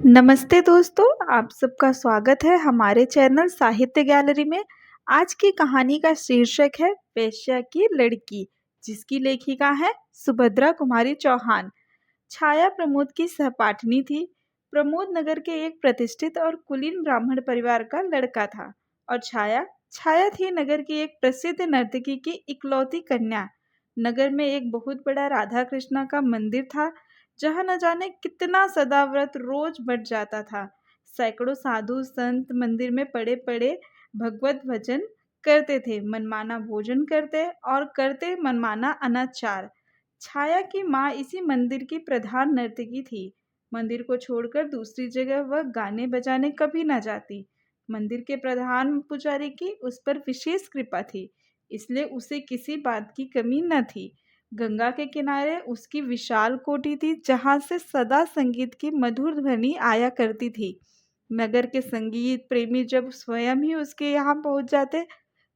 नमस्ते दोस्तों, आप सबका स्वागत है हमारे चैनल साहित्य गैलरी में। आज की कहानी का शीर्षक है वेश्या की लड़की, जिसकी लेखिका है सुभद्रा कुमारी चौहान। छाया प्रमोद की सहपाठिनी थी। प्रमोद नगर के एक प्रतिष्ठित और कुलीन ब्राह्मण परिवार का लड़का था और छाया छाया थी नगर की एक प्रसिद्ध नर्तकी की इकलौती कन्या। नगर में एक बहुत बड़ा राधा कृष्णा का मंदिर था, जहाँ न जाने कितना सदाव्रत रोज बढ़ जाता था। सैकड़ों साधु संत मंदिर में पड़े पड़े भगवत भजन करते थे, मनमाना भोजन करते और करते मनमाना अनाचार। छाया की माँ इसी मंदिर की प्रधान नर्तकी थी। मंदिर को छोड़कर दूसरी जगह वह गाने बजाने कभी न जाती। मंदिर के प्रधान पुजारी की उस पर विशेष कृपा थी, इसलिए उसे किसी बात की कमी न थी। गंगा के किनारे उसकी विशाल कोठी थी, जहाँ से सदा संगीत की मधुर ध्वनि आया करती थी। नगर के संगीत प्रेमी जब स्वयं ही उसके यहाँ पहुंच जाते,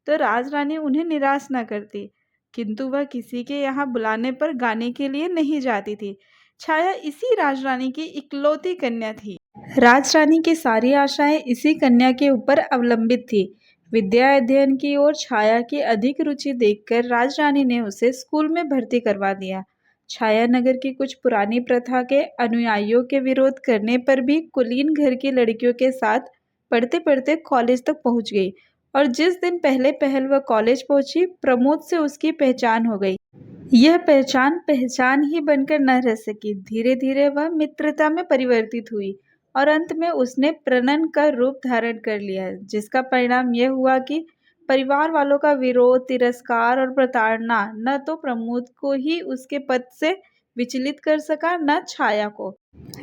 तो राजरानी उन्हें निराश न करती, किंतु वह किसी के यहाँ बुलाने पर गाने के लिए नहीं जाती थी। छाया इसी राजरानी की इकलौती कन्या थी। राजरानी की सारी आशाएं इसी कन्या के ऊपर अवलंबित थी। विद्या अध्ययन की ओर छाया की अधिक रुचि देखकर राजरानी ने उसे स्कूल में भर्ती करवा दिया। छाया नगर की कुछ पुरानी प्रथा के अनुयायियों के विरोध करने पर भी कुलीन घर की लड़कियों के साथ पढ़ते पढ़ते कॉलेज तक पहुंच गई, और जिस दिन पहले पहल वह कॉलेज पहुंची, प्रमोद से उसकी पहचान हो गई। यह पहचान पहचान ही बनकर न रह सकी। धीरे धीरे वह मित्रता में परिवर्तित हुई और अंत में उसने प्रणन का रूप धारण कर लिया, जिसका परिणाम यह हुआ कि परिवार वालों का विरोध, तिरस्कार और प्रताड़ना न तो प्रमोद को ही उसके पद से विचलित कर सका, न छाया को।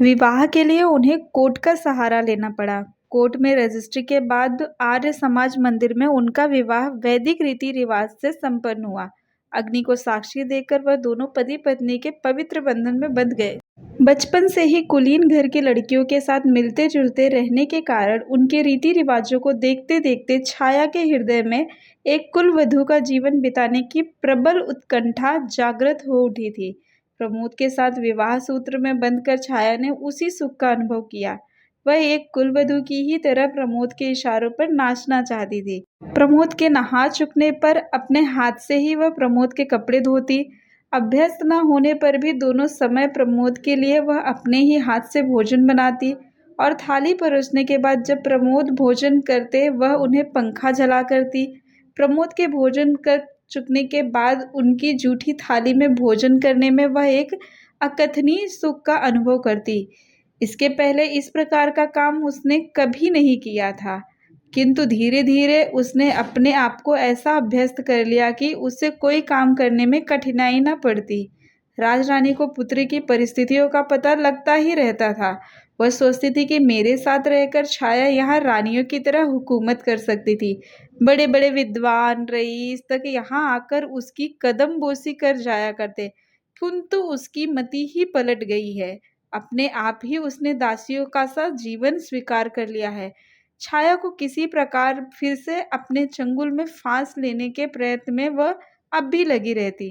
विवाह के लिए उन्हें कोर्ट का सहारा लेना पड़ा। कोर्ट में रजिस्ट्री के बाद आर्य समाज मंदिर में उनका विवाह वैदिक रीति रिवाज से संपन्न हुआ। अग्नि को साक्षी देकर वह दोनों पति पत्नी के पवित्र बंधन में बंध गए। बचपन से ही कुलीन घर की लड़कियों के साथ मिलते जुलते रहने के कारण उनके रीति रिवाजों को देखते देखते छाया के हृदय में एक कुलवधू का जीवन बिताने की प्रबल उत्कंठा जागृत हो उठी थी। प्रमोद के साथ विवाह सूत्र में बंधकर छाया ने उसी सुख का अनुभव किया। वह एक कुलवधू की ही तरह प्रमोद के इशारों पर नाचना चाहती थी। प्रमोद के नहा चुकने पर अपने हाथ से ही वह प्रमोद के कपड़े धोती। अभ्यस्त न होने पर भी दोनों समय प्रमोद के लिए वह अपने ही हाथ से भोजन बनाती, और थाली परोसने के बाद जब प्रमोद भोजन करते, वह उन्हें पंखा जला करती। प्रमोद के भोजन कर चुकने के बाद उनकी जूठी थाली में भोजन करने में वह एक अकथनीय सुख का अनुभव करती। इसके पहले इस प्रकार का काम उसने कभी नहीं किया था, किंतु धीरे धीरे उसने अपने आप को ऐसा अभ्यस्त कर लिया कि उससे कोई काम करने में कठिनाई न पड़ती। राजरानी को पुत्री की परिस्थितियों का पता लगता ही रहता था। वह सोचती थी कि मेरे साथ रहकर छाया यहाँ रानियों की तरह हुकूमत कर सकती थी। बड़े बड़े विद्वान रईस तक यहाँ आकर उसकी कदम बोसी कर जाया करते, किंतु उसकी मति ही पलट गई है। अपने आप ही उसने दासियों का सा जीवन स्वीकार कर लिया है। छाया को किसी प्रकार फिर से अपने चंगुल में फांस लेने के प्रयत्न में वह अब भी लगी रहती।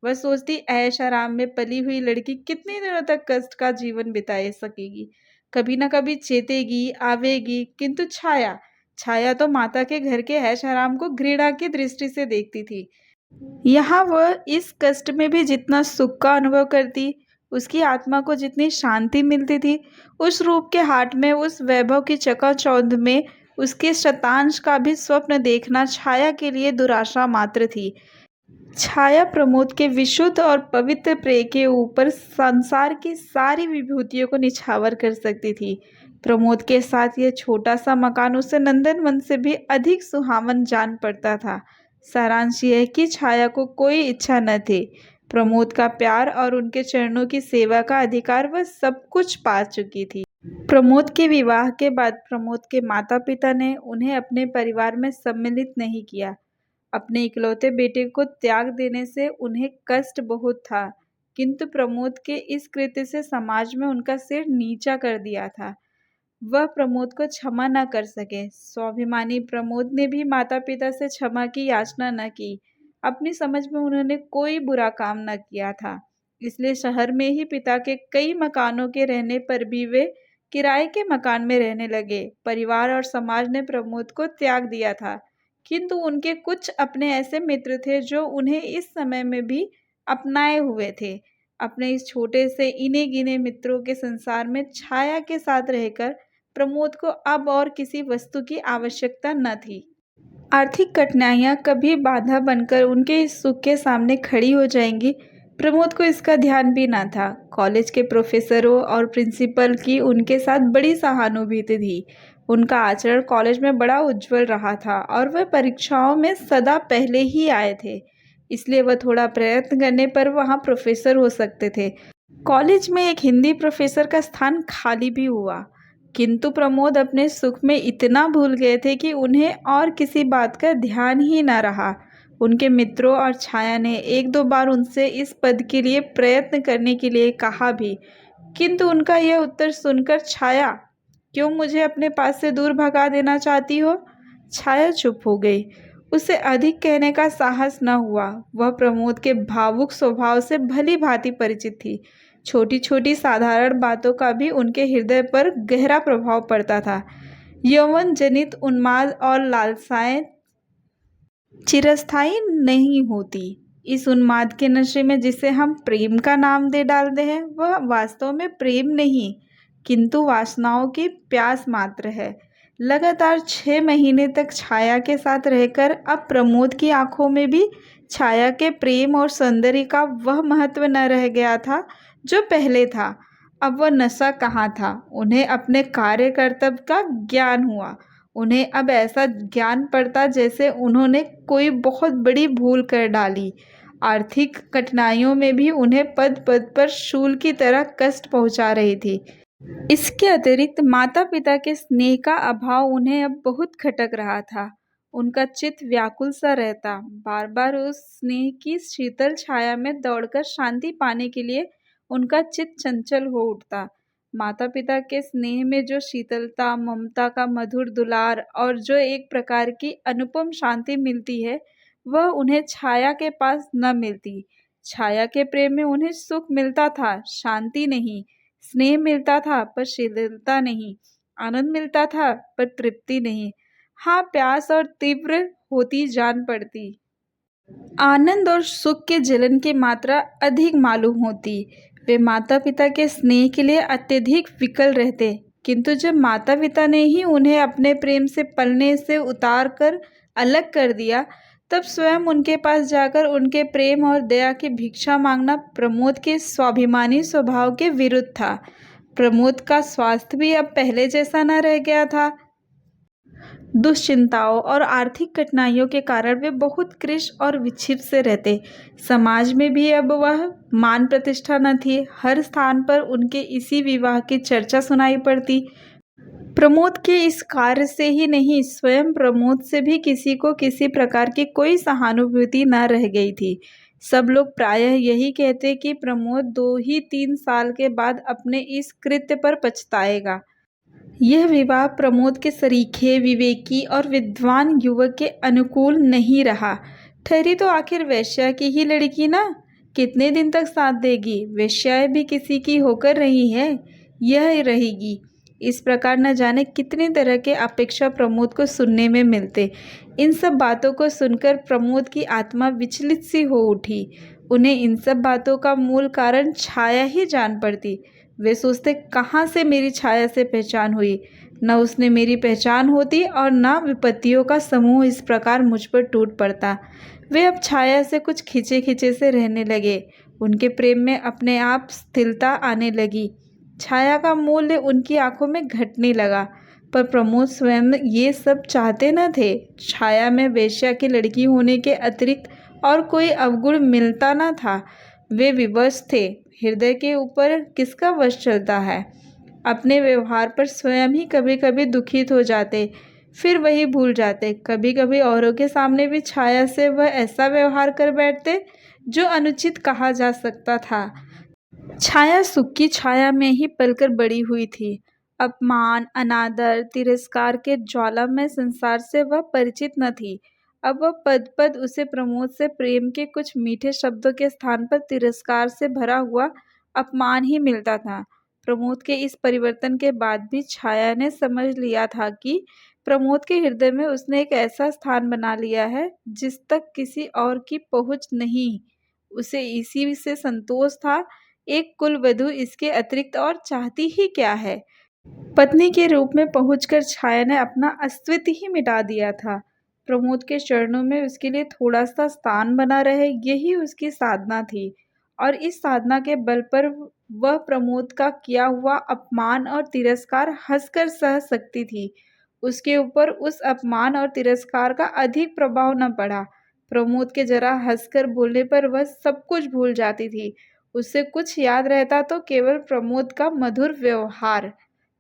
वह सोचती, ऐश आराम में पली हुई लड़की कितने दिनों तक कष्ट का जीवन बिता सकेगी। कभी न कभी चेतेगी, आवेगी, किंतु छाया छाया तो माता के घर के ऐश आराम को घृणा की दृष्टि से देखती थी। यहाँ वह इस कष्ट में भी जितना सुख का अनुभव करती, उसकी आत्मा को जितनी शांति मिलती थी, उस रूप के हाट में, उस वैभव की चकाचौंध में उसके शतांश का भी स्वप्न देखना छाया के लिए दुराशा मात्र थी। छाया प्रमोद के विशुद्ध और पवित्र प्रेम के ऊपर संसार की सारी विभूतियों को निछावर कर सकती थी। प्रमोद के साथ यह छोटा सा मकान उसे नंदनवन से भी अधिक सुहावन जान पड़ता था। सारांश यह कि छाया को कोई इच्छा न थी। प्रमोद का प्यार और उनके चरणों की सेवा का अधिकार वह सब कुछ पा चुकी थी। प्रमोद के विवाह के बाद प्रमोद के माता पिता ने उन्हें अपने परिवार में सम्मिलित नहीं किया। अपने इकलौते बेटे को त्याग देने से उन्हें कष्ट बहुत था, किंतु प्रमोद के इस कृत्य से समाज में उनका सिर नीचा कर दिया था। वह प्रमोद को क्षमा न कर सके। स्वाभिमानी प्रमोद ने भी माता पिता से क्षमा की याचना न की। अपनी समझ में उन्होंने कोई बुरा काम न किया था, इसलिए शहर में ही पिता के कई मकानों के रहने पर भी वे किराए के मकान में रहने लगे। परिवार और समाज ने प्रमोद को त्याग दिया था, किंतु उनके कुछ अपने ऐसे मित्र थे जो उन्हें इस समय में भी अपनाए हुए थे। अपने इस छोटे से इने गिने मित्रों के संसार में छाया के साथ रहकर प्रमोद को अब और किसी वस्तु की आवश्यकता न थी। आर्थिक कठिनाइयां कभी बाधा बनकर उनके इस सुख के सामने खड़ी हो जाएंगी, प्रमोद को इसका ध्यान भी ना था। कॉलेज के प्रोफेसरों और प्रिंसिपल की उनके साथ बड़ी सहानुभूति थी। उनका आचरण कॉलेज में बड़ा उज्जवल रहा था और वह परीक्षाओं में सदा पहले ही आए थे, इसलिए वह थोड़ा प्रयत्न करने पर वहाँ प्रोफेसर हो सकते थे। कॉलेज में एक हिंदी प्रोफेसर का स्थान खाली भी हुआ, किंतु प्रमोद अपने सुख में इतना भूल गए थे कि उन्हें और किसी बात का ध्यान ही न रहा। उनके मित्रों और छाया ने एक दो बार उनसे इस पद के लिए प्रयत्न करने के लिए कहा भी, किंतु उनका यह उत्तर सुनकर, छाया, क्यों मुझे अपने पास से दूर भगा देना चाहती हो? छाया चुप हो गई। उसे अधिक कहने का साहस न हुआ। वह प्रमोद के भावुक स्वभाव से भली भांति परिचित थी। छोटी छोटी साधारण बातों का भी उनके हृदय पर गहरा प्रभाव पड़ता था। यौवन जनित उन्माद और लालसाएं चिरस्थायी नहीं होती। इस उन्माद के नशे में जिसे हम प्रेम का नाम दे डालते हैं, वह वास्तव में प्रेम नहीं, किंतु वासनाओं की प्यास मात्र है। लगातार 6 महीने तक छाया के साथ रहकर अब प्रमोद की आंखों में भी छाया के प्रेम और सौंदर्य का वह महत्व न रह गया था जो पहले था। अब वह नशा कहाँ था? उन्हें अपने कार्य कर्तव्य का ज्ञान हुआ। उन्हें अब ऐसा ज्ञान पड़ता जैसे उन्होंने कोई बहुत बड़ी भूल कर डाली। आर्थिक कठिनाइयों में भी उन्हें पद पद पर शूल की तरह कष्ट पहुंचा रही थी। इसके अतिरिक्त माता पिता के स्नेह का अभाव उन्हें अब बहुत खटक रहा था। उनका चित्त व्याकुल सा रहता, बार बार उस स्नेह की शीतल छाया में दौड़कर शांति पाने के लिए उनका चित्त चंचल हो उठता। माता पिता के स्नेह में जो शीतलता, ममता का मधुर दुलार और जो एक प्रकार की अनुपम शांति मिलती है, वह उन्हें छाया के पास न मिलती। छाया के प्रेम में उन्हें सुख मिलता था, शांति नहीं। स्नेह मिलता था पर शीतलता नहीं, आनंद मिलता था पर तृप्ति नहीं। हाँ, प्यास और तीव्र होती जान पड़ती। आनंद और सुख के जलन की मात्रा अधिक मालूम होती। वे माता पिता के स्नेह के लिए अत्यधिक विकल रहते, किंतु जब माता पिता ने ही उन्हें अपने प्रेम से पलने से उतार कर अलग कर दिया, तब स्वयं उनके पास जाकर उनके प्रेम और दया की भिक्षा मांगना प्रमोद के स्वाभिमानी स्वभाव के विरुद्ध था। प्रमोद का स्वास्थ्य भी अब पहले जैसा न रह गया था। दुश्चिंताओं और आर्थिक कठिनाइयों के कारण वे बहुत कृश और विक्षिप्त से रहते। समाज में भी अब वह मान प्रतिष्ठा न थी। हर स्थान पर उनके इसी विवाह की चर्चा सुनाई पड़ती। प्रमोद के इस कार्य से ही नहीं, स्वयं प्रमोद से भी किसी को किसी प्रकार की कोई सहानुभूति न रह गई थी। सब लोग प्रायः यही कहते कि प्रमोद 2 ही 3 साल के बाद अपने इस कृत्य पर पछताएगा। यह विवाह प्रमोद के सरीखे, विवेकी और विद्वान युवक के अनुकूल नहीं रहा। ठहरी तो आखिर वेश्या की ही लड़की ना, कितने दिन तक साथ देगी? वेश्याएं भी किसी की होकर रही है, यह रहेगी। इस प्रकार न जाने कितने तरह के अपेक्षा प्रमोद को सुनने में मिलते। इन सब बातों को सुनकर प्रमोद की आत्मा विचलित सी हो उठी। उन्हें इन सब बातों का मूल कारण छाया ही जान पड़ती। वे सोचते, कहाँ से मेरी छाया से पहचान हुई? न उसने मेरी पहचान होती और न विपत्तियों का समूह इस प्रकार मुझ पर टूट पड़ता। वे अब छाया से कुछ खिंचे खिंचे से रहने लगे। उनके प्रेम में अपने आप स्थिरता आने लगी। छाया का मूल्य उनकी आंखों में घटने लगा। पर प्रमोद स्वयं ये सब चाहते न थे। छाया में वेश्या की लड़की होने के अतिरिक्त और कोई अवगुण मिलता न था। वे विवश थे। हृदय के ऊपर किसका वश चलता है? अपने व्यवहार पर स्वयं ही कभी कभी दुखित हो जाते, फिर वही भूल जाते। कभी कभी औरों के सामने भी छाया से वह ऐसा व्यवहार कर बैठते जो अनुचित कहा जा सकता था। छाया सुख की छाया में ही पलकर बड़ी हुई थी। अपमान, अनादर, तिरस्कार के ज्वालामय संसार से वह परिचित न थी। अब वह पद पद उसे प्रमोद से प्रेम के कुछ मीठे शब्दों के स्थान पर तिरस्कार से भरा हुआ अपमान ही मिलता था। प्रमोद के इस परिवर्तन के बाद भी छाया ने समझ लिया था कि प्रमोद के हृदय में उसने एक ऐसा स्थान बना लिया है जिस तक किसी और की पहुंच नहीं। उसे इसी से संतोष था। एक कुलवधू इसके अतिरिक्त और चाहती ही क्या है। पत्नी के रूप में पहुंचकर छाया ने अपना अस्तित्व ही मिटा दिया था। प्रमोद के चरणों में उसके लिए थोड़ा सा स्थान बना रहे, यही उसकी साधना थी। और इस साधना के बल पर वह प्रमोद का किया हुआ अपमान और तिरस्कार हंसकर सह सकती थी। उसके ऊपर उस अपमान और तिरस्कार का अधिक प्रभाव न पड़ा। प्रमोद के जरा हंसकर बोलने पर वह सब कुछ भूल जाती थी। उससे कुछ याद रहता तो केवल प्रमोद का मधुर व्यवहार।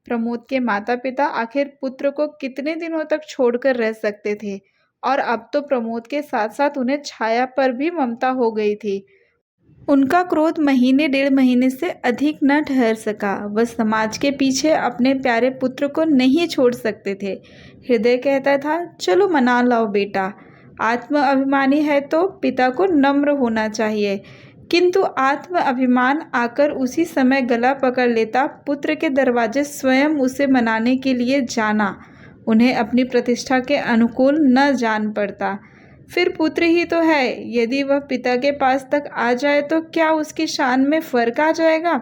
प्रमोद के माता-पिता आखिर पुत्र को कितने दिनों तक छोड़कर रह सकते थे, और अब तो प्रमोद के साथ-साथ उन्हें छाया पर भी ममता हो गई थी। उनका क्रोध महीने डेढ़ महीने से अधिक न ठहर सका। वह समाज के पीछे अपने प्यारे पुत्र को नहीं छोड़ सकते थे। हृदय कहता था, चलो मना लाओ बेटा। आत्म अभिमानी है तो पिता को नम्र होना चाहिए, किंतु आत्म अभिमान आकर उसी समय गला पकड़ लेता। पुत्र के दरवाजे स्वयं उसे मनाने के लिए जाना उन्हें अपनी प्रतिष्ठा के अनुकूल न जान पड़ता। फिर पुत्र ही तो है, यदि वह पिता के पास तक आ जाए तो क्या उसकी शान में फर्क आ जाएगा।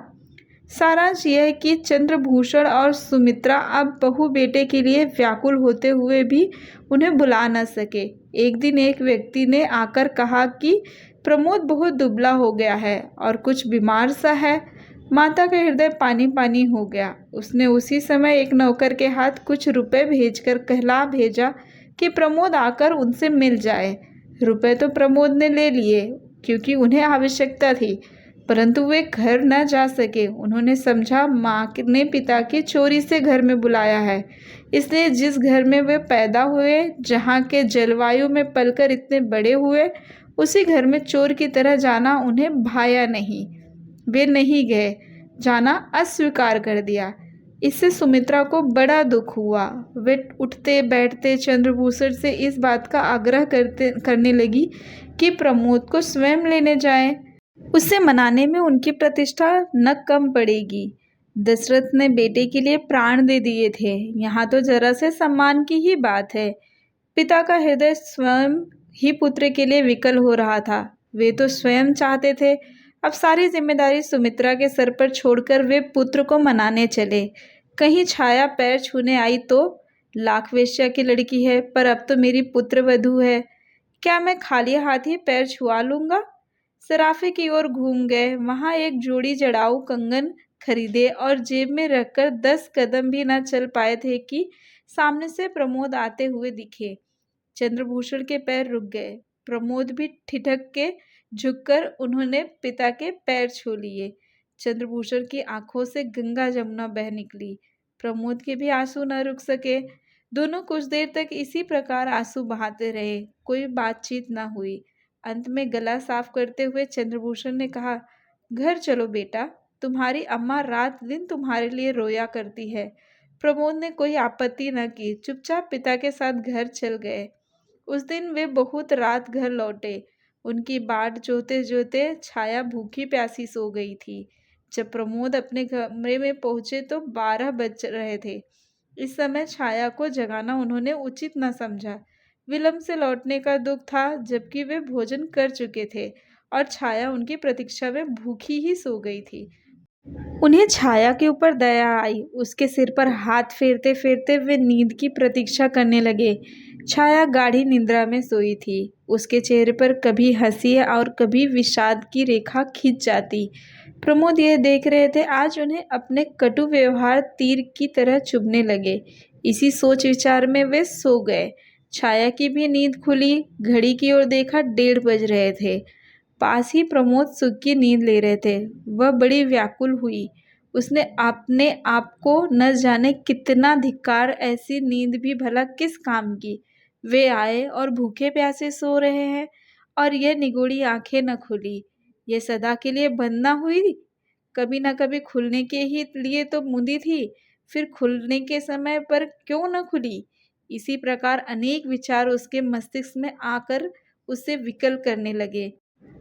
सारांश यह है कि चंद्रभूषण और सुमित्रा अब बहू बेटे के लिए व्याकुल होते हुए भी उन्हें बुला न सके। एक दिन एक व्यक्ति ने आकर कहा कि प्रमोद बहुत दुबला हो गया है और कुछ बीमार सा है। माता का हृदय पानी पानी हो गया। उसने उसी समय एक नौकर के हाथ कुछ रुपए भेजकर कहला भेजा कि प्रमोद आकर उनसे मिल जाए। रुपए तो प्रमोद ने ले लिए, क्योंकि उन्हें आवश्यकता थी, परंतु वे घर न जा सके। उन्होंने समझा माँ ने पिता की चोरी से घर में बुलाया है, इसलिए जिस घर में वे पैदा हुए, जहाँ के जलवायु में पलकर इतने बड़े हुए, उसी घर में चोर की तरह जाना उन्हें भाया नहीं। वे नहीं गए, जाना अस्वीकार कर दिया। इससे सुमित्रा को बड़ा दुख हुआ। वे उठते बैठते चंद्रभूषण से इस बात का आग्रह करने लगी कि प्रमोद को स्वयं लेने जाएं। उसे मनाने में उनकी प्रतिष्ठा न कम पड़ेगी। दशरथ ने बेटे के लिए प्राण दे दिए थे, यहाँ तो जरा से सम्मान की ही बात है। पिता का हृदय स्वयं ही पुत्र के लिए विकल हो रहा था। वे तो स्वयं चाहते थे अब सारी जिम्मेदारी सुमित्रा के सर पर छोड़कर वे पुत्र को मनाने चले। कहीं छाया पैर छूने आई तो, लाख वेश्या की लड़की है, पर अब तो मेरी पुत्र वधू है, क्या मैं खाली हाथ ही पैर छुआ लूँगा। सराफे की ओर घूम गए। वहाँ एक जोड़ी जड़ाऊ कंगन खरीदे और जेब में रखकर 10 कदम भी न चल पाए थे कि सामने से प्रमोद आते हुए दिखे। चंद्रभूषण के पैर रुक गए। प्रमोद भी ठिठक के झुककर उन्होंने पिता के पैर छू लिए। चंद्रभूषण की आंखों से गंगा जमुना बह निकली। प्रमोद के भी आंसू न रुक सके। दोनों कुछ देर तक इसी प्रकार आंसू बहाते रहे। कोई बातचीत न हुई। अंत में गला साफ करते हुए चंद्रभूषण ने कहा, घर चलो बेटा, तुम्हारी अम्मा रात दिन तुम्हारे लिए रोया करती है। प्रमोद ने कोई आपत्ति न की, चुपचाप पिता के साथ घर चल गए। उस दिन वे बहुत रात घर लौटे। उनकी बाट जोते जोते छाया भूखी प्यासी सो गई थी। जब प्रमोद अपने कमरे में पहुंचे तो 12 बज रहे थे। इस समय छाया को जगाना उन्होंने उचित न समझा। विलंब से लौटने का दुख था, जबकि वे भोजन कर चुके थे और छाया उनकी प्रतीक्षा में भूखी ही सो गई थी। उन्हें छाया के ऊपर दया आई। उसके सिर पर हाथ फेरते फेरते वे नींद की प्रतीक्षा करने लगे। छाया गाढ़ी निद्रा में सोई थी। उसके चेहरे पर कभी हंसी और कभी विषाद की रेखा खिंच जाती। प्रमोद यह देख रहे थे, आज उन्हें अपने कटु व्यवहार तीर की तरह चुभने लगे। इसी सोच विचार में वे सो गए। छाया की भी नींद खुली। घड़ी की ओर देखा, 1:30 बज रहे थे। पास ही प्रमोद सुख की नींद ले रहे थे। वह बड़ी व्याकुल हुई। उसने अपने आप को न जाने कितना धिक्कार, ऐसी नींद भी भला किस काम की। वे आए और भूखे प्यासे सो रहे हैं, और यह निगोड़ी आंखें न खुली। यह सदा के लिए बंद न हुई। कभी न कभी खुलने के ही लिए तो मुंदी थी, फिर खुलने के समय पर क्यों न खुली। इसी प्रकार अनेक विचार उसके मस्तिष्क में आकर उसे विकल करने लगे।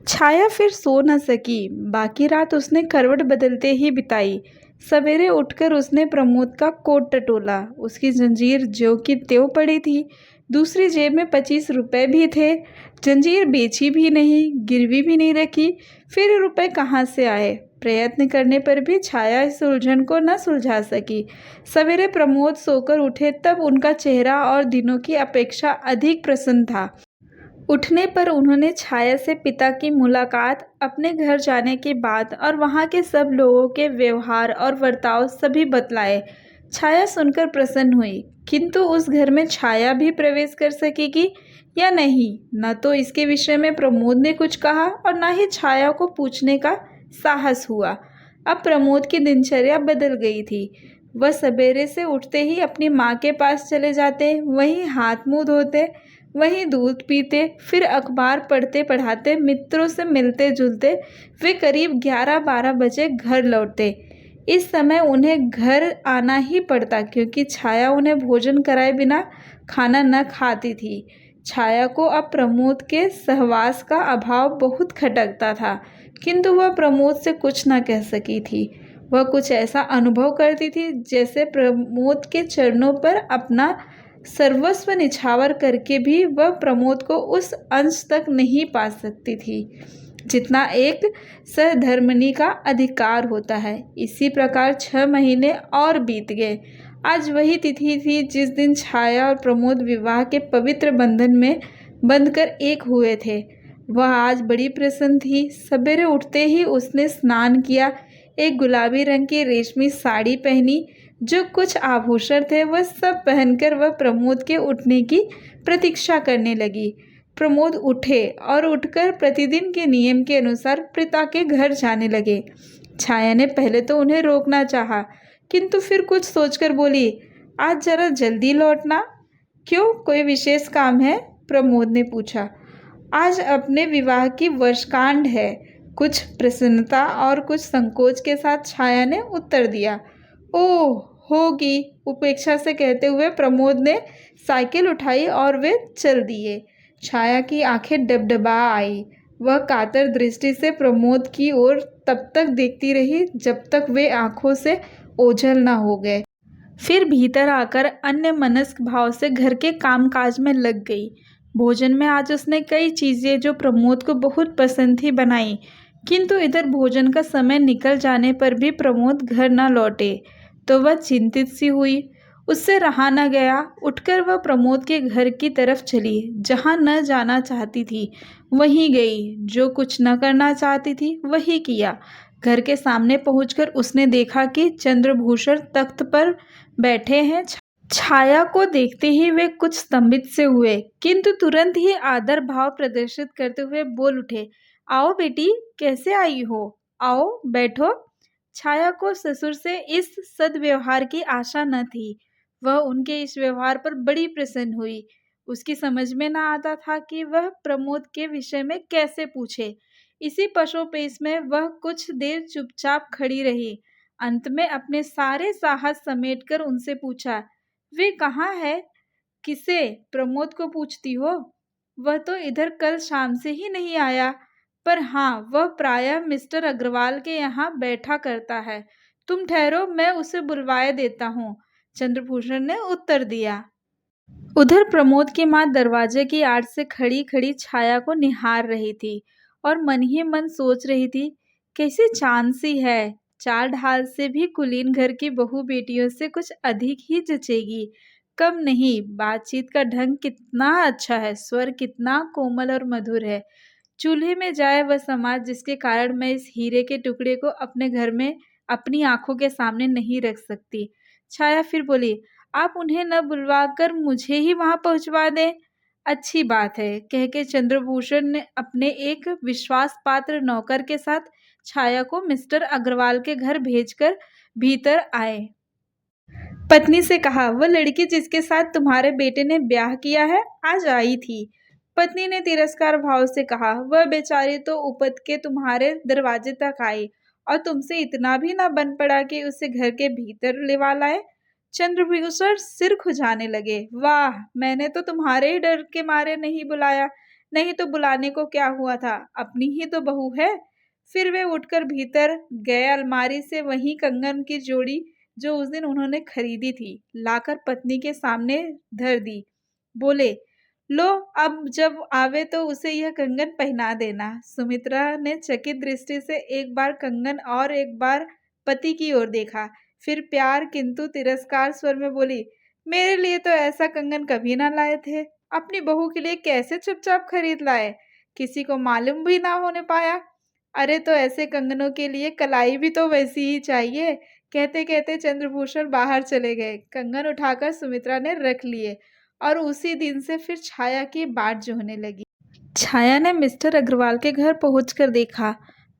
छाया फिर सो न सकी। बाकी रात उसने करवट बदलते ही बिताई। सवेरे उठकर उसने प्रमोद का कोट टटोला। उसकी जंजीर ज्यों की त्यों पड़ी थी। दूसरी जेब में 25 रुपए भी थे। जंजीर बेची भी नहीं, गिरवी भी नहीं रखी। फिर ये रुपए कहाँ से आए? प्रयत्न करने पर भी छाया इस उलझन को न सुलझा सकी। सवेरे प्रमोद सोकर उठे तब उनका चेहरा और दिनों की अपेक्षा अधिक प्रसन्न था। उठने पर उन्होंने छाया से पिता की मुलाकात, अपने घर जाने के बाद और वहाँ के सब लोगों के व्यवहार और बर्ताव सभी बतलाए। छाया सुनकर प्रसन्न हुई, किंतु उस घर में छाया भी प्रवेश कर सकेगी या नहीं, न तो इसके विषय में प्रमोद ने कुछ कहा और न ही छाया को पूछने का साहस हुआ। अब प्रमोद की दिनचर्या बदल गई थी। वह सवेरे से उठते ही अपनी माँ के पास चले जाते, वहीं हाथ मुँह धोते, वहीं दूध पीते, फिर अखबार पढ़ते पढ़ाते मित्रों से मिलते जुलते वे करीब 11-12 बजे घर लौटते। इस समय उन्हें घर आना ही पड़ता, क्योंकि छाया उन्हें भोजन कराए बिना खाना न खाती थी। छाया को अब प्रमोद के सहवास का अभाव बहुत खटकता था, किंतु वह प्रमोद से कुछ न कह सकी थी। वह कुछ ऐसा अनुभव करती थी जैसे प्रमोद के चरणों पर अपना सर्वस्व निछावर करके भी वह प्रमोद को उस अंश तक नहीं पा सकती थी जितना एक सहधर्मिणी का अधिकार होता है। इसी प्रकार 6 महीने और बीत गए। आज वही तिथि थी जिस दिन छाया और प्रमोद विवाह के पवित्र बंधन में बंधकर एक हुए थे। वह आज बड़ी प्रसन्न थी। सवेरे उठते ही उसने स्नान किया, एक गुलाबी रंग की रेशमी साड़ी पहनी। जो कुछ आभूषण थे वह सब पहनकर वह प्रमोद के उठने की प्रतीक्षा करने लगी। प्रमोद उठे और उठकर प्रतिदिन के नियम के अनुसार पिता के घर जाने लगे। छाया ने पहले तो उन्हें रोकना चाहा, किंतु फिर कुछ सोचकर बोली, आज जरा जल्दी लौटना। क्यों, कोई विशेष काम है? प्रमोद ने पूछा। आज अपने विवाह की वर्षगांठ है। कुछ प्रसन्नता और कुछ संकोच के साथ छाया ने उत्तर दिया। ओह, होगी, उपेक्षा से कहते हुए प्रमोद ने साइकिल उठाई और वे चल दिए। छाया की आंखें डबडबा आई। वह कातर दृष्टि से प्रमोद की ओर तब तक देखती रही जब तक वे आंखों से ओझल न हो गए। फिर भीतर आकर अन्य मनस्क भाव से घर के कामकाज में लग गई। भोजन में आज उसने कई चीजें जो प्रमोद को बहुत पसंद थी बनाई, किंतु इधर भोजन का समय निकल जाने पर भी प्रमोद घर न लौटे तो वह चिंतित सी हुई। उससे रहा न गया। उठकर वह प्रमोद के घर की तरफ चली। जहाँ न जाना चाहती थी वहीं गई, जो कुछ न करना चाहती थी वही किया। घर के सामने पहुंचकर उसने देखा कि चंद्रभूषण तख्त पर बैठे हैं। छाया को देखते ही वे कुछ स्तंभित से हुए, किंतु तुरंत ही आदर भाव प्रदर्शित करते हुए बोल उठे, आओ बेटी, कैसे आई हो? आओ बैठो। छाया को ससुर से इस सद्व्यवहार की आशा न थी। वह उनके इस व्यवहार पर बड़ी प्रसन्न हुई। उसकी समझ में न आता था कि वह प्रमोद के विषय में कैसे पूछे। इसी पशोपेश में वह कुछ देर चुपचाप खड़ी रही। अंत में अपने सारे साहस समेटकर उनसे पूछा, वे कहाँ है? किसे? प्रमोद को पूछती हो? वह तो इधर कल शाम से ही नहीं आया। पर हाँ, वह प्रायः मिस्टर अग्रवाल के यहाँ बैठा करता है। तुम ठहरो, मैं उसे बुलवाए देता हूँ, चंद्रभूषण ने उत्तर दिया। उधर प्रमोद की माँ दरवाजे की आड़ से खड़ी खड़ी छाया को निहार रही थी और मन ही मन सोच रही थी, कैसी चांद सी है। चाल ढाल से भी कुलीन घर की बहू बेटियों से कुछ अधिक ही जचेगी। कम नहीं, बातचीत का ढंग कितना अच्छा है, स्वर कितना कोमल और मधुर है। चूल्हे में जाए वह समाज जिसके कारण मैं इस हीरे के टुकड़े को अपने घर में अपनी आंखों के सामने नहीं रख सकती। छाया फिर बोली, आप उन्हें न बुलवाकर मुझे ही वहां पहुंचवा दें। अच्छी बात है, कह के चंद्रभूषण ने अपने एक विश्वास पात्र नौकर के साथ छाया को मिस्टर अग्रवाल के घर भेजकर भीतर आए। पत्नी से कहा, वह लड़की जिसके साथ तुम्हारे बेटे ने ब्याह किया है आज आई थी। पत्नी ने तिरस्कार भाव से कहा, वह बेचारी तो उपद के तुम्हारे दरवाजे तक आई और तुमसे इतना भी ना बन पड़ा कि उसे घर के भीतर लेवा लाए। चंद्रभूषण सिर खुजाने लगे। वाह, मैंने तो तुम्हारे ही डर के मारे नहीं बुलाया, नहीं तो बुलाने को क्या हुआ था, अपनी ही तो बहू है। फिर वे उठकर भीतर गए। अलमारी से वही कंगन की जोड़ी जो उस दिन उन्होंने खरीदी थी लाकर पत्नी के सामने धर दी। बोले, लो, अब जब आवे तो उसे यह कंगन पहना देना। सुमित्रा ने चकित दृष्टि से एक बार कंगन और एक बार पति की ओर देखा, फिर प्यार किंतु तिरस्कार स्वर में बोली, मेरे लिए तो ऐसा कंगन कभी ना लाए थे। अपनी बहू के लिए कैसे चुपचाप खरीद लाए, किसी को मालूम भी ना होने पाया। अरे तो ऐसे कंगनों के लिए कलाई भी तो वैसी ही चाहिए। कहते कहते चंद्रभूषण बाहर चले गए। कंगन उठाकर सुमित्रा ने रख लिए और उसी दिन से फिर छाया की बाट जो होने लगी। छाया ने मिस्टर अग्रवाल के घर पहुंचकर देखा,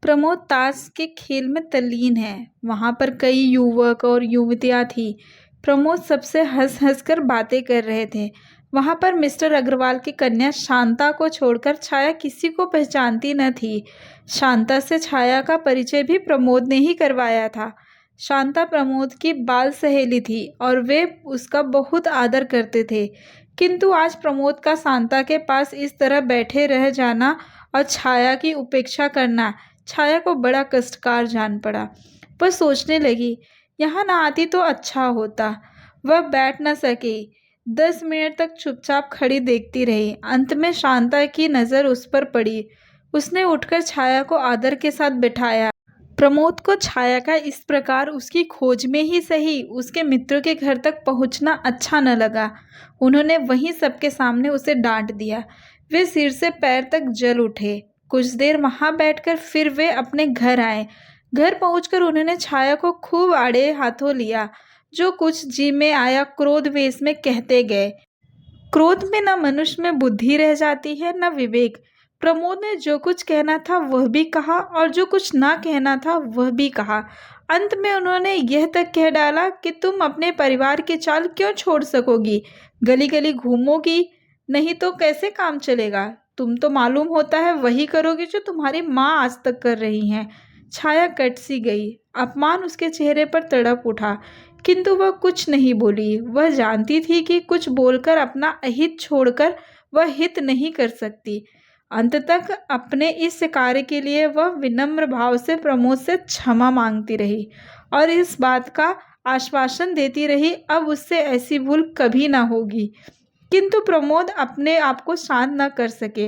प्रमोद ताश के खेल में तल्लीन है। वहां पर कई युवक और युवतियां थी। प्रमोद सबसे हंस हंस कर बातें कर रहे थे। वहां पर मिस्टर अग्रवाल की कन्या शांता को छोड़कर छाया किसी को पहचानती न थी। शांता से छाया का परिचय भी प्रमोद ने ही करवाया था। शांता प्रमोद की बाल सहेली थी और वे उसका बहुत आदर करते थे, किंतु आज प्रमोद का शांता के पास इस तरह बैठे रह जाना और छाया की उपेक्षा करना छाया को बड़ा कष्टकार जान पड़ा। वह सोचने लगी, यहाँ न आती तो अच्छा होता। वह बैठ न सकी। 10 मिनट तक चुपचाप खड़ी देखती रही। अंत में शांता की नज़र उस पर पड़ी। उसने उठकर छाया को आदर के साथ बिठाया। प्रमोद को छाया का इस प्रकार उसकी खोज में ही सही उसके मित्रों के घर तक पहुंचना अच्छा न लगा। उन्होंने वहीं सबके सामने उसे डांट दिया। वे सिर से पैर तक जल उठे। कुछ देर वहां बैठकर फिर वे अपने घर आए। घर पहुंचकर उन्होंने छाया को खूब आड़े हाथों लिया। जो कुछ जी में आया क्रोध वेश में कहते गए। क्रोध में न मनुष्य में बुद्धि रह जाती है न विवेक। प्रमोद ने जो कुछ कहना था वह भी कहा और जो कुछ ना कहना था वह भी कहा। अंत में उन्होंने यह तक कह डाला कि तुम अपने परिवार की चाल क्यों छोड़ सकोगी, गली गली घूमोगी, नहीं तो कैसे काम चलेगा। तुम तो मालूम होता है वही करोगी जो तुम्हारी माँ आज तक कर रही हैं। छाया कट सी गई। अपमान उसके चेहरे पर तड़प उठा, किंतु वह कुछ नहीं बोली। वह जानती थी कि कुछ बोलकर अपना अहित छोड़कर वह हित नहीं कर सकती। अंत तक अपने इस कार्य के लिए वह विनम्र भाव से प्रमोद से क्षमा मांगती रही और इस बात का आश्वासन देती रही अब उससे ऐसी भूल कभी ना होगी। किंतु प्रमोद अपने आप को शांत न कर सके।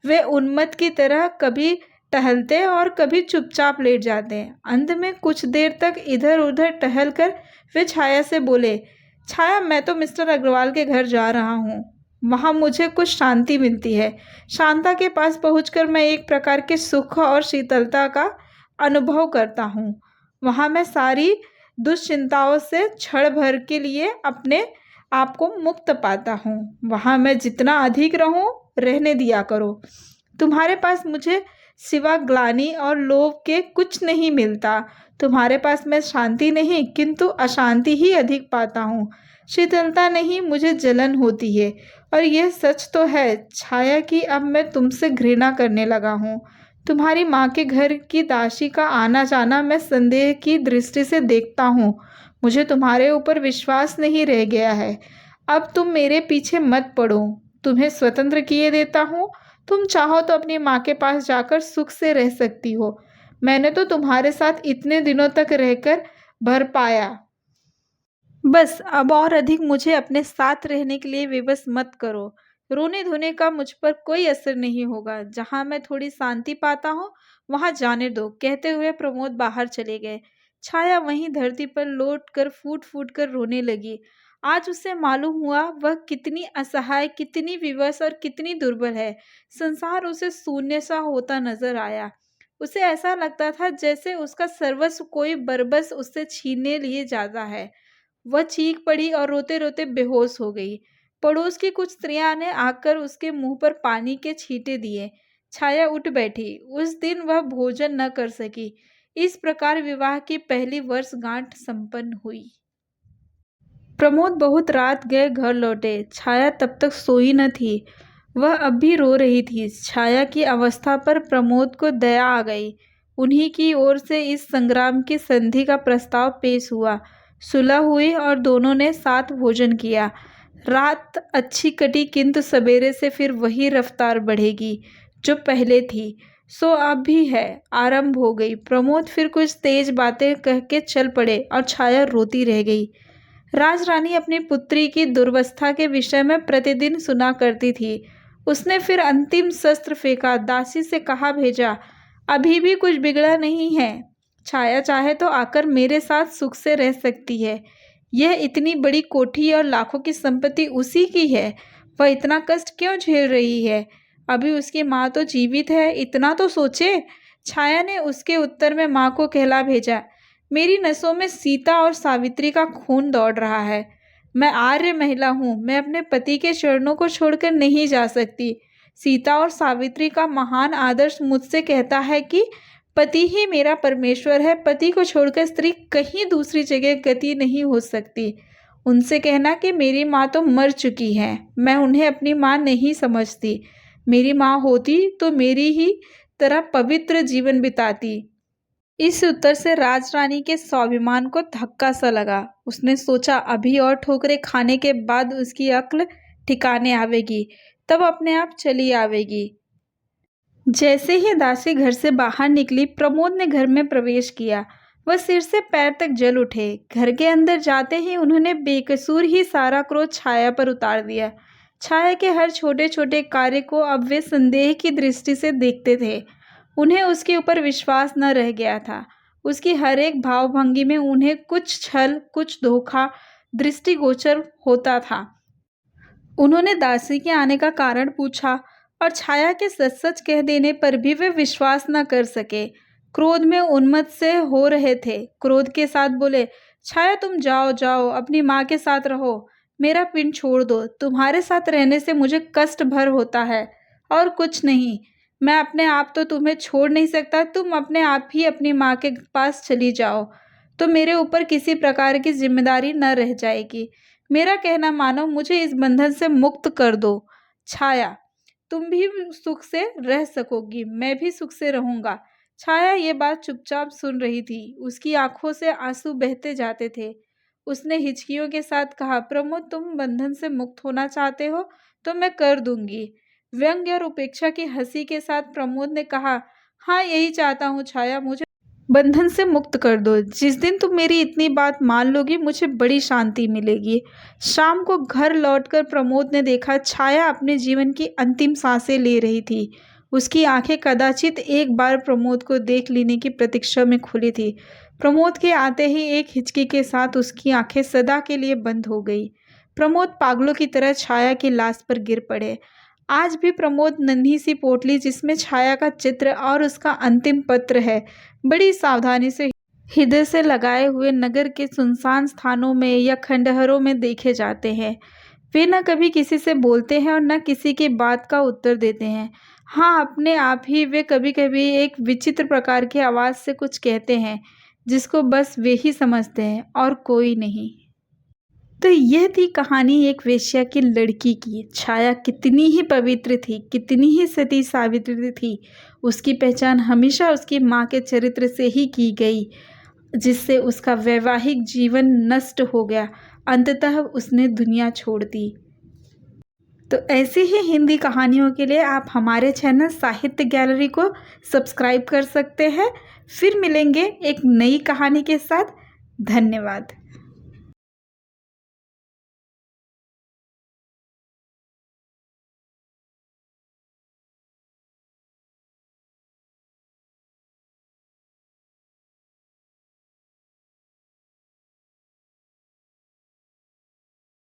वे उन्मत्त की तरह कभी टहलते और कभी चुपचाप लेट जाते। अंत में कुछ देर तक इधर उधर टहल कर वे छाया से बोले, छाया, मैं तो मिस्टर अग्रवाल के घर जा रहा हूँ। वहाँ मुझे कुछ शांति मिलती है। शांता के पास पहुंचकर मैं एक प्रकार के सुख और शीतलता का अनुभव करता हूँ। वहाँ मैं सारी दुश्चिंताओं से क्षण भर के लिए अपने आप को मुक्त पाता हूँ। वहाँ मैं जितना अधिक रहूँ रहने दिया करो। तुम्हारे पास मुझे सिवा ग्लानि और लोभ के कुछ नहीं मिलता। तुम्हारे पास मैं शांति नहीं किंतु अशांति ही अधिक पाता हूँ। शीतलता नहीं, मुझे जलन होती है। और यह सच तो है छाया कि अब मैं तुमसे घृणा करने लगा हूँ। तुम्हारी माँ के घर की दासी का आना जाना मैं संदेह की दृष्टि से देखता हूँ। मुझे तुम्हारे ऊपर विश्वास नहीं रह गया है। अब तुम मेरे पीछे मत पड़ो। तुम्हें स्वतंत्र किए देता हूँ। तुम चाहो तो अपनी माँ के पास जाकर सुख से रह सकती हो। मैंने तो तुम्हारे साथ इतने दिनों तक रहकर भर पाया। बस अब और अधिक मुझे अपने साथ रहने के लिए विवश मत करो। रोने धोने का मुझ पर कोई असर नहीं होगा। जहाँ मैं थोड़ी शांति पाता हूँ वहाँ जाने दो। कहते हुए प्रमोद बाहर चले गए। छाया वहीं धरती पर लौट कर फूट फूट कर रोने लगी। आज उसे मालूम हुआ वह कितनी असहाय, कितनी विवश और कितनी दुर्बल है। संसार उसे शून्य सा होता नजर आया। उसे ऐसा लगता था जैसे उसका सर्वस्व कोई बरबस उससे छीनने लिए जाता है। वह चीख पड़ी और रोते रोते बेहोश हो गई। पड़ोस की कुछ स्त्रियां ने आकर उसके मुंह पर पानी के छींटे दिए। छाया उठ बैठी। उस दिन वह भोजन न कर सकी। इस प्रकार विवाह की पहली वर्षगांठ संपन्न हुई। प्रमोद बहुत रात गए घर लौटे। छाया तब तक सोई न थी। वह अब भी रो रही थी। छाया की अवस्था पर प्रमोद को दया आ गई। उन्हीं की ओर से इस संग्राम की संधि का प्रस्ताव पेश हुआ। सुलह हुई और दोनों ने साथ भोजन किया। रात अच्छी कटी किंतु सवेरे से फिर वही रफ्तार बढ़ेगी जो पहले थी। सो अब भी है, आरंभ हो गई। प्रमोद फिर कुछ तेज बातें कह के चल पड़े और छाया रोती रह गई। राजरानी अपनी पुत्री की दुर्वस्था के विषय में प्रतिदिन सुना करती थी। उसने फिर अंतिम शस्त्र फेंका, दासी से कहा भेजा, अभी भी कुछ बिगड़ा नहीं है। छाया चाहे तो आकर मेरे साथ सुख से रह सकती है। यह इतनी बड़ी कोठी और लाखों की संपत्ति उसी की है। वह इतना कष्ट क्यों झेल रही है? अभी उसकी माँ तो जीवित है, इतना तो सोचे। छाया ने उसके उत्तर में माँ को कहला भेजा, मेरी नसों में सीता और सावित्री का खून दौड़ रहा है। मैं आर्य महिला हूँ, मैं अपने पति के चरणों को छोड़कर नहीं जा सकती। सीता और सावित्री का महान आदर्श मुझसे कहता है कि पति ही मेरा परमेश्वर है। पति को छोड़कर स्त्री कहीं दूसरी जगह गति नहीं हो सकती। उनसे कहना कि मेरी माँ तो मर चुकी है, मैं उन्हें अपनी माँ नहीं समझती। मेरी माँ होती तो मेरी ही तरह पवित्र जीवन बिताती। इस उत्तर से राजरानी के स्वाभिमान को धक्का सा लगा। उसने सोचा अभी और ठोकरें खाने के बाद उसकी अक्ल ठिकाने आवेगी, तब अपने आप चली आवेगी। जैसे ही दासी घर से बाहर निकली, प्रमोद ने घर में प्रवेश किया। वह सिर से पैर तक जल उठे। घर के अंदर जाते ही उन्होंने बेकसूर ही सारा क्रोध छाया पर उतार दिया। छाया के हर छोटे छोटे कार्य को अब वे संदेह की दृष्टि से देखते थे। उन्हें उसके ऊपर विश्वास न रह गया था। उसकी हर एक भावभंगी में उन्हें कुछ छल, कुछ धोखा दृष्टिगोचर होता था। उन्होंने दासी के आने का कारण पूछा और छाया के सच सच कह देने पर भी वे विश्वास न कर सके। क्रोध में उन्मत्त से हो रहे थे। क्रोध के साथ बोले, छाया तुम जाओ जाओ, अपनी माँ के साथ रहो। मेरा पिंड छोड़ दो। तुम्हारे साथ रहने से मुझे कष्ट भर होता है और कुछ नहीं। मैं अपने आप तो तुम्हें छोड़ नहीं सकता। तुम अपने आप ही अपनी माँ के पास चली जाओ तो मेरे ऊपर किसी प्रकार की जिम्मेदारी न रह जाएगी। मेरा कहना मानो, मुझे इस बंधन से मुक्त कर दो। छाया, तुम भी सुख से रह सकोगी, मैं भी सुख से रहूंगा। छाया ये बात चुपचाप सुन रही थी। उसकी आंखों से आंसू बहते जाते थे। उसने हिचकियों के साथ कहा, प्रमोद तुम बंधन से मुक्त होना चाहते हो तो मैं कर दूंगी। व्यंग्य और उपेक्षा की हंसी के साथ प्रमोद ने कहा, हाँ यही चाहता हूँ छाया, मुझे बंधन से मुक्त कर दो। जिस दिन तुम मेरी इतनी बात मान लोगी, मुझे बड़ी शांति मिलेगी। शाम को घर लौटकर प्रमोद ने देखा छाया अपने जीवन की अंतिम सांसें ले रही थी। उसकी आंखें कदाचित एक बार प्रमोद को देख लेने की प्रतीक्षा में खुली थी। प्रमोद के आते ही एक हिचकी के साथ उसकी आंखें सदा के लिए बंद हो गई। प्रमोद पागलों की तरह छाया की लाश पर गिर पड़े। आज भी प्रमोद नन्ही सी पोटली जिसमें छाया का चित्र और उसका अंतिम पत्र है, बड़ी सावधानी से हृदय से लगाए हुए नगर के सुनसान स्थानों में या खंडहरों में देखे जाते हैं। वे न कभी किसी से बोलते हैं और न किसी की बात का उत्तर देते हैं। हाँ, अपने आप ही वे कभी कभी एक विचित्र प्रकार की आवाज़ से कुछ कहते हैं जिसको बस वे ही समझते हैं और कोई नहीं। तो यह थी कहानी एक वेश्या की लड़की की। छाया कितनी ही पवित्र थी, कितनी ही सती सावित्री थी। उसकी पहचान हमेशा उसकी माँ के चरित्र से ही की गई, जिससे उसका वैवाहिक जीवन नष्ट हो गया। अंततः उसने दुनिया छोड़ दी। तो ऐसी ही हिंदी कहानियों के लिए आप हमारे चैनल साहित्य गैलरी को सब्सक्राइब कर सकते हैं। फिर मिलेंगे एक नई कहानी के साथ। धन्यवाद।